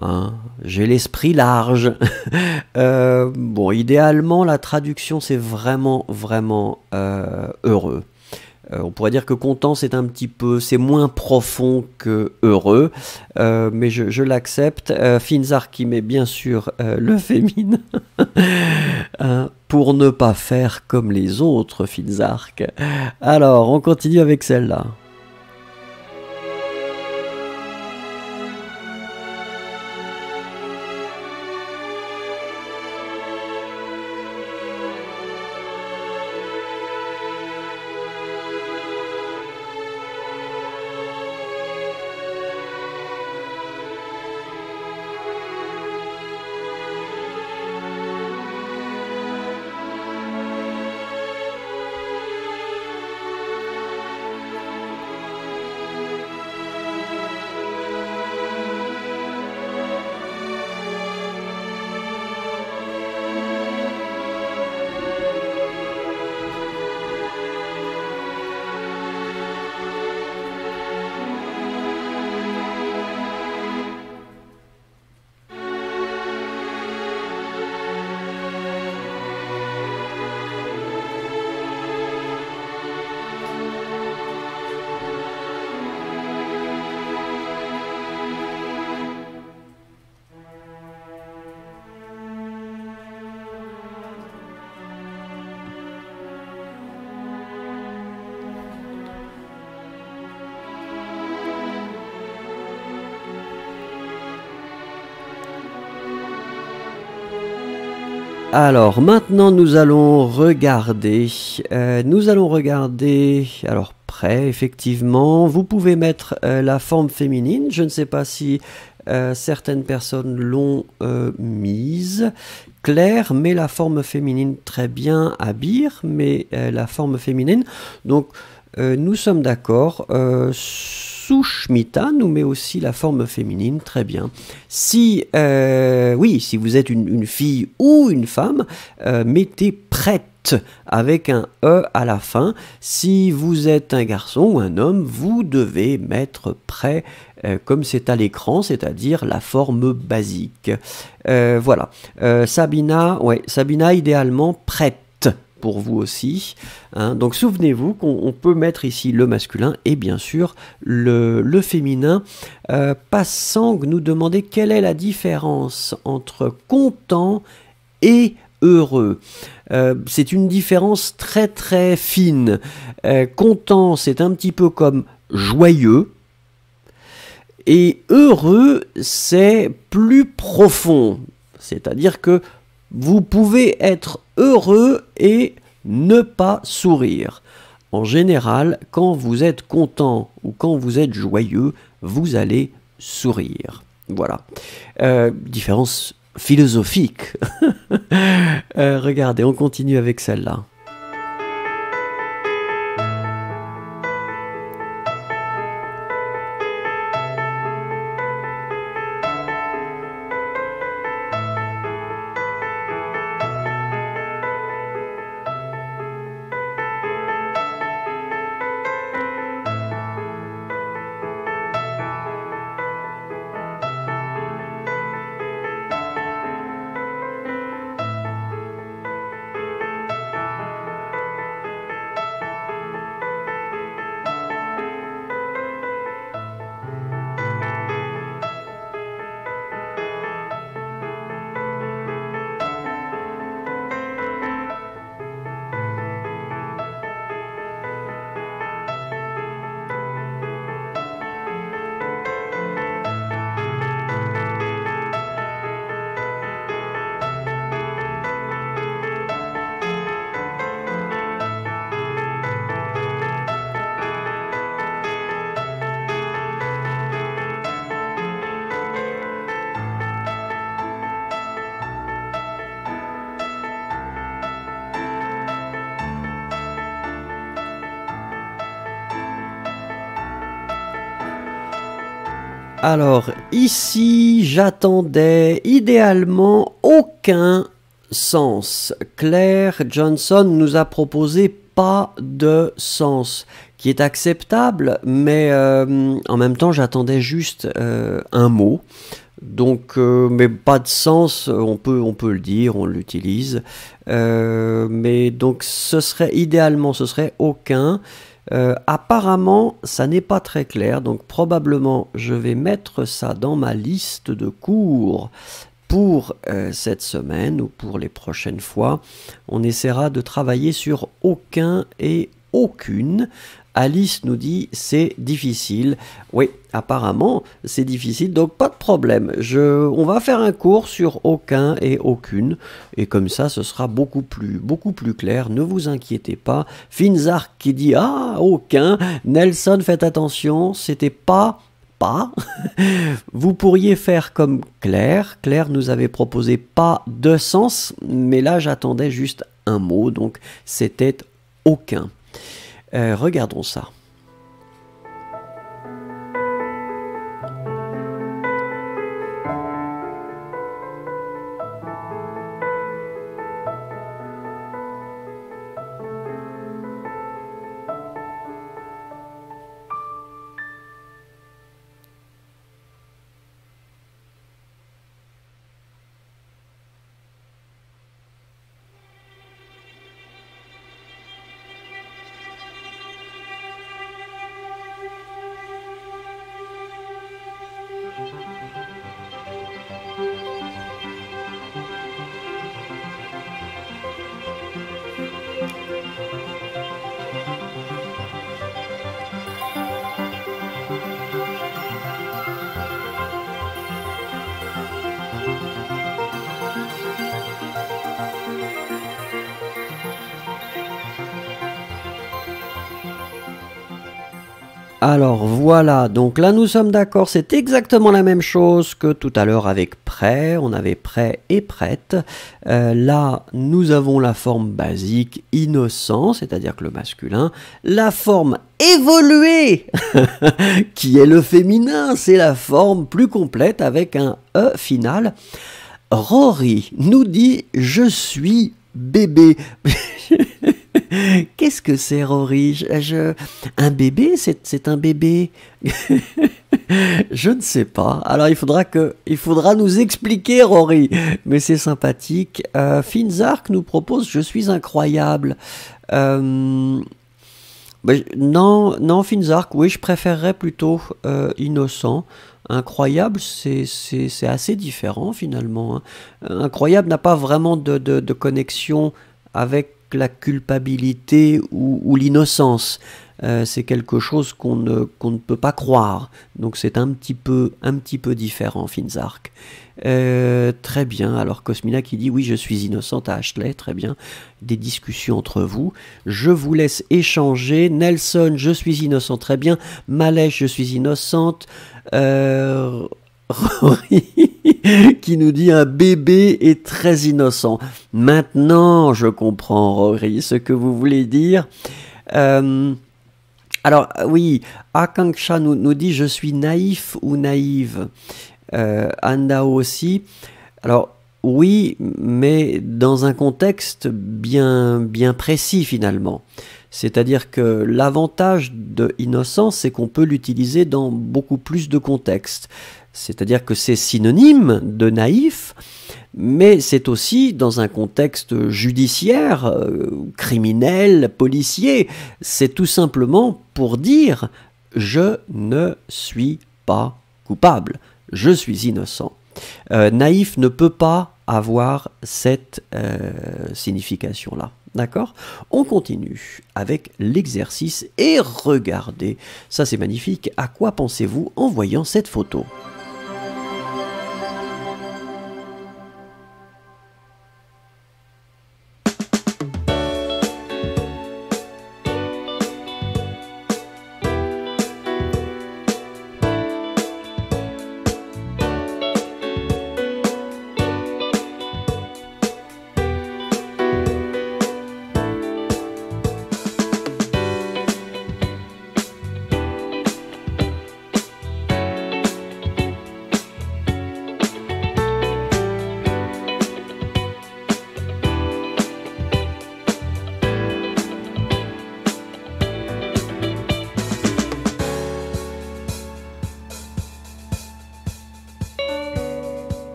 Hein, j'ai l'esprit large. Bon, idéalement, la traduction, c'est vraiment, vraiment heureux. On pourrait dire que content, c'est un petit peu, c'est moins profond que heureux, mais je l'accepte. Finzar qui met bien sûr le féminin, pour ne pas faire comme les autres, Finzark. Alors, on continue avec celle-là. Alors maintenant nous allons regarder, alors prêt effectivement, vous pouvez mettre la forme féminine, je ne sais pas si certaines personnes l'ont mise. Claire met la forme féminine très bien, Abir met la forme féminine, donc nous sommes d'accord. Sushmita nous met aussi la forme féminine, très bien. Si, oui, si vous êtes une fille ou une femme, mettez prête avec un E à la fin. Si vous êtes un garçon ou un homme, vous devez mettre prêt comme c'est à l'écran, c'est-à-dire la forme basique. Voilà. Sabina, ouais, Sabina idéalement prête. Pour vous aussi. Hein. Donc souvenez-vous qu'on peut mettre ici le masculin et bien sûr le féminin. Passang nous demandait quelle est la différence entre content et heureux. C'est une différence très très fine. Content, c'est un petit peu comme joyeux. Et heureux, c'est plus profond. C'est-à-dire que vous pouvez être heureux et ne pas sourire. En général, quand vous êtes content ou quand vous êtes joyeux, vous allez sourire. Voilà. Différence philosophique. Regardez, on continue avec celle-là. Alors, ici, j'attendais idéalement aucun sens. Claire Johnson nous a proposé pas de sens, qui est acceptable, mais en même temps, j'attendais juste un mot. Donc, mais pas de sens, on peut le dire, on l'utilise. Mais donc, idéalement, ce serait aucun. Apparemment, ça n'est pas très clair, donc probablement je vais mettre ça dans ma liste de cours pour cette semaine ou pour les prochaines fois. On essaiera de travailler sur aucun et aucune. Alice nous dit c'est difficile. Oui, apparemment c'est difficile, donc pas de problème. On va faire un cours sur aucun et aucune, et comme ça ce sera beaucoup plus clair. Ne vous inquiétez pas. Finzark qui dit ah aucun. Nelson, faites attention, c'était pas. Vous pourriez faire comme Claire. Claire nous avait proposé pas de sens, mais là j'attendais juste un mot, donc c'était aucun. Regardons ça. Alors voilà, donc là nous sommes d'accord, c'est exactement la même chose que tout à l'heure avec prêt, on avait prêt et prête. Là nous avons la forme basique innocent, c'est-à-dire que le masculin, la forme évoluée qui est le féminin, c'est la forme plus complète avec un E final. Rory nous dit je suis bébé. Qu'est-ce que c'est, Rory? Un bébé, c'est un bébé. Je ne sais pas. Alors il faudra nous expliquer, Rory. Mais c'est sympathique. Finzark nous propose je suis incroyable. Non, Finzark, oui, je préférerais plutôt innocent. Incroyable, c'est assez différent finalement, hein. Incroyable n'a pas vraiment de connexion avec la culpabilité ou l'innocence. C'est quelque chose qu'on ne peut pas croire. Donc c'est un petit peu différent, Finzark. Très bien. Alors Cosmina qui dit oui, je suis innocente à Ashley. Très bien. Des discussions entre vous. Je vous laisse échanger. Nelson, je suis innocent. Très bien. Malèche, je suis innocente. Rory qui nous dit un bébé est très innocent. Maintenant, je comprends, Rory, ce que vous voulez dire. Alors, oui, Akanksha nous dit je suis naïf ou naïve. Andao aussi. Alors, oui, mais dans un contexte bien précis finalement. C'est-à-dire que l'avantage de innocence, c'est qu'on peut l'utiliser dans beaucoup plus de contextes. C'est-à-dire que c'est synonyme de naïf, mais c'est aussi dans un contexte judiciaire, criminel, policier. C'est tout simplement pour dire « je ne suis pas coupable, je suis innocent ». Naïf ne peut pas avoir cette signification-là. D'accord? On continue avec l'exercice et regardez, ça c'est magnifique, à quoi pensez-vous en voyant cette photo?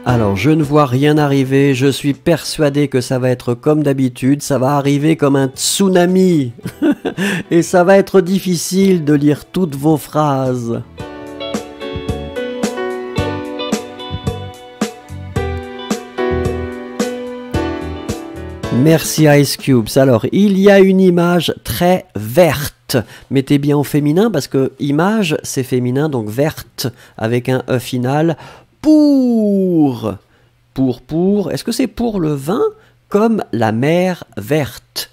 Alors, je ne vois rien arriver, je suis persuadé que ça va être comme d'habitude, ça va arriver comme un tsunami. Et ça va être difficile de lire toutes vos phrases. Merci Ice Cubes. Alors, il y a une image très verte. Mettez bien au féminin parce que image, c'est féminin, donc verte, avec un E final. Pour. Est-ce que c'est pour le vin comme la mer verte?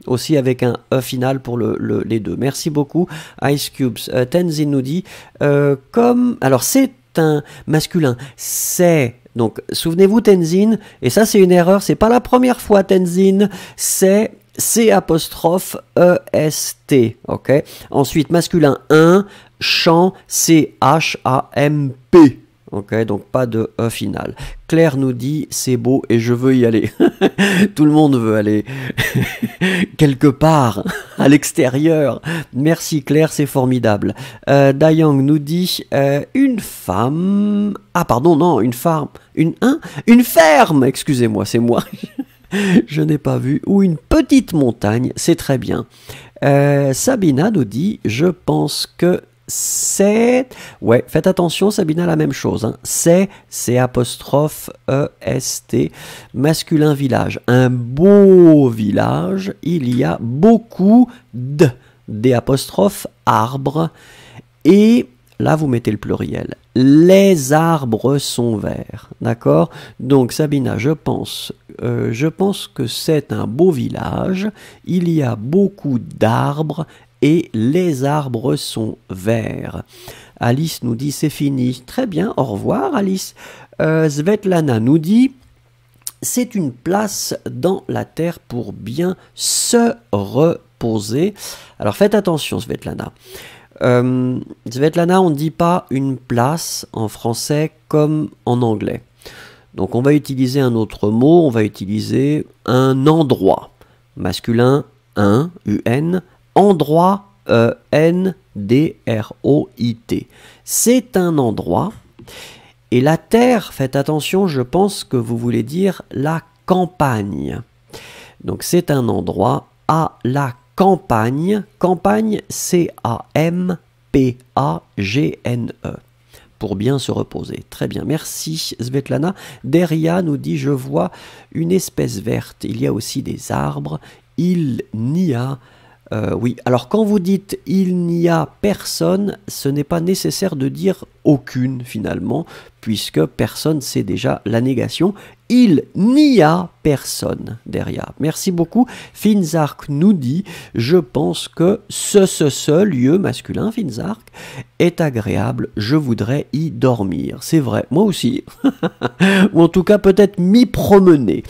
Aussi avec un E final pour les deux. Merci beaucoup Ice Cubes. Tenzin nous dit, alors c'est un masculin, c'est... Donc, souvenez-vous Tenzin, et ça c'est une erreur, c'est pas la première fois Tenzin, c'est C''EST, ok. Ensuite, masculin 1, champ, CHAMP, ok, donc pas de E final. Claire nous dit, c'est beau et je veux y aller. Tout le monde veut aller quelque part, à l'extérieur. Merci Claire, c'est formidable. Dayang nous dit, une femme... Ah pardon, non, une femme... Une ferme, excusez-moi, c'est moi. Je n'ai pas vu. Ou une petite montagne, c'est très bien. Sabina nous dit, je pense que c'est... Ouais, faites attention, Sabina, la même chose. Hein. C'est apostrophe-EST, masculin village. Un beau village, il y a beaucoup des apostrophes arbres. Et là, vous mettez le pluriel. Les arbres sont verts. D'accord? Donc, Sabina, je pense que c'est un beau village. Il y a beaucoup d'arbres. Et les arbres sont verts. Alice nous dit c'est fini. Très bien, au revoir Alice. Svetlana nous dit c'est une place dans la terre pour bien se reposer. Alors faites attention Svetlana. Svetlana, on ne dit pas une place en français comme en anglais. Donc on va utiliser un autre mot, on va utiliser un endroit. Masculin, un, UN, endroit, N-D-R-O-I-T. C'est un endroit. Et la terre, faites attention, je pense que vous voulez dire la campagne. Donc c'est un endroit à la campagne. Campagne, C-A-M-P-A-G-N-E. Pour bien se reposer. Très bien, merci Svetlana. Deria nous dit, je vois une espèce verte. Il y a aussi des arbres. Il n'y a... oui, alors quand vous dites il n'y a personne, ce n'est pas nécessaire de dire aucune finalement, puisque personne c'est déjà la négation. Il n'y a personne derrière. Merci beaucoup. Finzark nous dit, je pense que ce lieu masculin, Finzark, est agréable. Je voudrais y dormir. C'est vrai, moi aussi. Ou en tout cas peut-être m'y promener.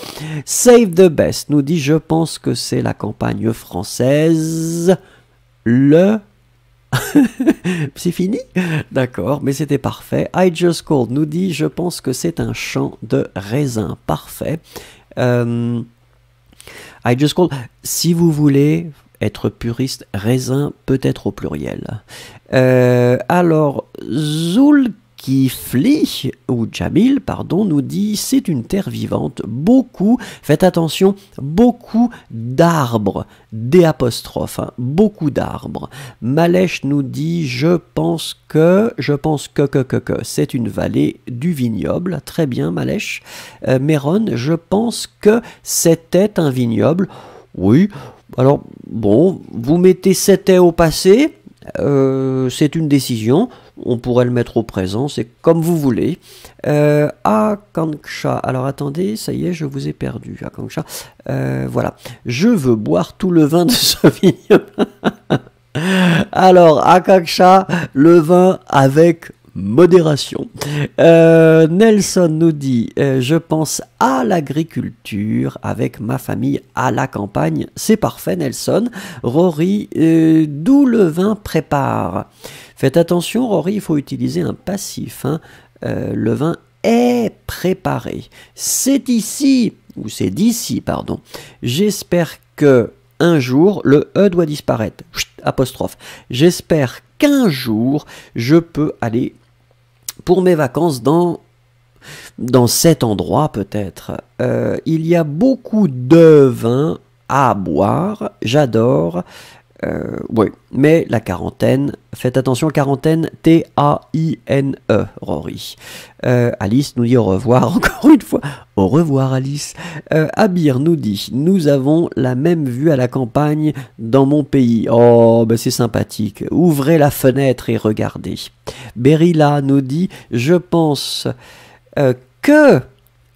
Save the Best nous dit, je pense que c'est la campagne française. C'est fini? D'accord, mais c'était parfait. I Just Called nous dit, je pense que c'est un champ de raisin. Parfait. I Just Called, si vous voulez être puriste, raisin peut-être au pluriel. Alors, Zulkifli, ou Jamil, pardon, nous dit, c'est une terre vivante, beaucoup, faites attention, beaucoup d'arbres, des apostrophes, hein, beaucoup d'arbres. Malesh nous dit, je pense que, c'est une vallée du vignoble, très bien Malesh. Méron, je pense que c'était un vignoble, oui, alors bon, vous mettez c'était au passé, c'est une décision, on pourrait le mettre au présent, c'est comme vous voulez. Akanksha, alors attendez, ça y est, je vous ai perdu. Akanksha, voilà. Je veux boire tout le vin de ce vignoble. Alors, Akanksha, le vin avec modération. Nelson nous dit, je pense à l'agriculture avec ma famille à la campagne. C'est parfait Nelson. Rory, d'où le vin prépare. Faites attention Rory, il faut utiliser un passif. Hein. Le vin est préparé. C'est ici, ou c'est d'ici, pardon. J'espère que un jour, le E doit disparaître. Chut, apostrophe. J'espère qu'un jour, je peux aller pour mes vacances dans dans cet endroit peut-être. Il y a beaucoup de vin à boire, j'adore. Oui, mais la quarantaine, faites attention, quarantaine, T-A-I-N-E, Rory. Alice nous dit au revoir, encore une fois. Au revoir, Alice. Abir nous dit, nous avons la même vue à la campagne dans mon pays. Oh, ben c'est sympathique. Ouvrez la fenêtre et regardez. Berilla nous dit, je pense que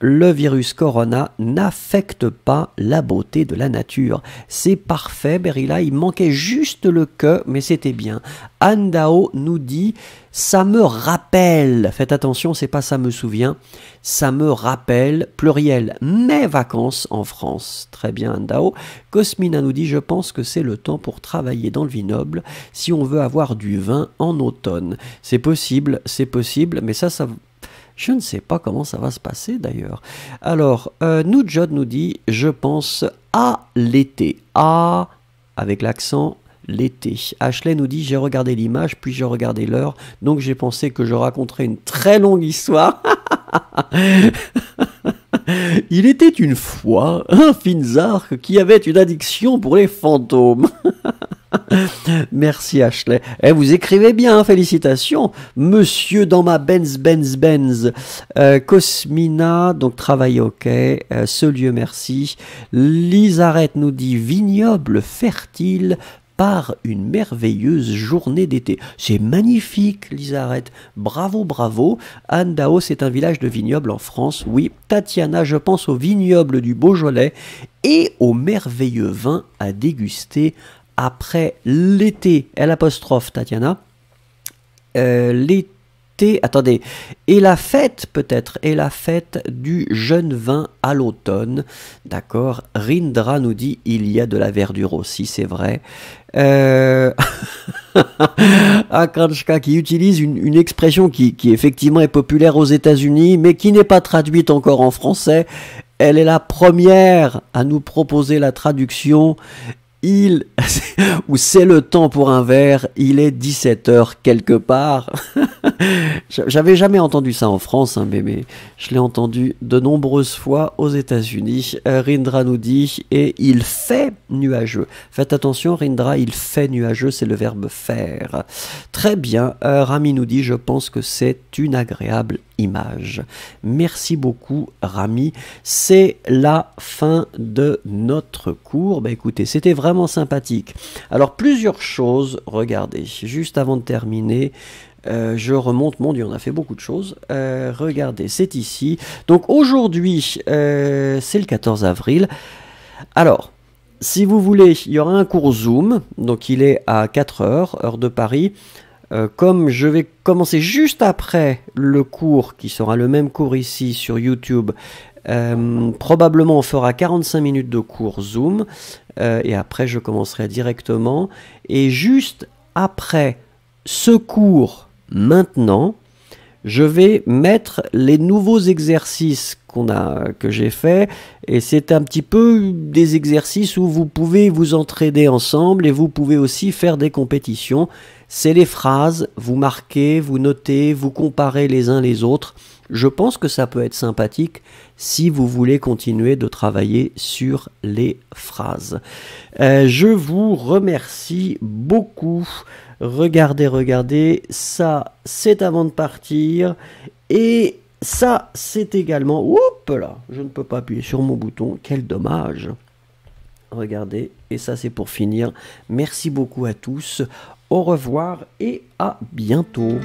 le virus corona n'affecte pas la beauté de la nature. C'est parfait, Berilla, il manquait juste le que, mais c'était bien. Andao nous dit, ça me rappelle, faites attention, c'est pas ça me souvient, ça me rappelle, pluriel, mes vacances en France. Très bien, Andao. Cosmina nous dit, je pense que c'est le temps pour travailler dans le vignoble si on veut avoir du vin en automne. C'est possible, mais ça je ne sais pas comment ça va se passer d'ailleurs. Alors, Nujod nous dit, je pense à l'été. À, avec l'accent, l'été. Ashley nous dit, j'ai regardé l'image, puis j'ai regardé l'heure, donc j'ai pensé que je raconterais une très longue histoire. Il était une fois un Finzark qui avait une addiction pour les fantômes. Merci Ashley. Vous écrivez bien, hein, félicitations. Monsieur dans ma Benz. Cosmina, donc travail ok. Ce lieu, merci. Lisarette nous dit vignoble fertile par une merveilleuse journée d'été. C'est magnifique, Lisarette. Bravo, bravo. Andao, c'est un village de vignoble en France. Oui, Tatiana, je pense au vignoble du Beaujolais et aux merveilleux vins à déguster après l'été, l'apostrophe Tatiana, l'été, attendez, et la fête peut-être, et la fête du jeune vin à l'automne, d'accord. Rindra nous dit, il y a de la verdure aussi, c'est vrai. Akanchka qui utilise une expression qui effectivement est populaire aux États-Unis, mais qui n'est pas traduite encore en français. Elle est la première à nous proposer la traduction. Ou c'est le temps pour un verre, il est 17h quelque part. J'avais jamais entendu ça en France, hein, mais je l'ai entendu de nombreuses fois aux États-Unis. Rindra nous dit, et il fait nuageux. Faites attention, Rindra, il fait nuageux, c'est le verbe faire. Très bien, Rami nous dit, je pense que c'est une agréable image. Merci beaucoup, Rami. C'est la fin de notre cours. Bah, écoutez, c'était vraiment sympathique. Alors, plusieurs choses, regardez, juste avant de terminer, je remonte, mon Dieu, on a fait beaucoup de choses. Regardez, c'est ici. Donc, aujourd'hui, c'est le 14 avril. Alors, si vous voulez, il y aura un cours Zoom, donc il est à 4h, heure de Paris. Comme je vais commencer juste après le cours, qui sera le même cours ici sur YouTube, probablement on fera 45 minutes de cours Zoom, et après je commencerai directement. Et juste après ce cours, maintenant, je vais mettre les nouveaux exercices que j'ai fait, et c'est un petit peu des exercices où vous pouvez vous entraider ensemble et vous pouvez aussi faire des compétitions. C'est les phrases, vous marquez, vous notez, vous comparez les uns les autres. Je pense que ça peut être sympathique si vous voulez continuer de travailler sur les phrases. Je vous remercie beaucoup. Regardez, ça c'est avant de partir, et ça c'est également, oups là, je ne peux pas appuyer sur mon bouton, quel dommage. Regardez, et ça c'est pour finir. Merci beaucoup à tous, au revoir et à bientôt.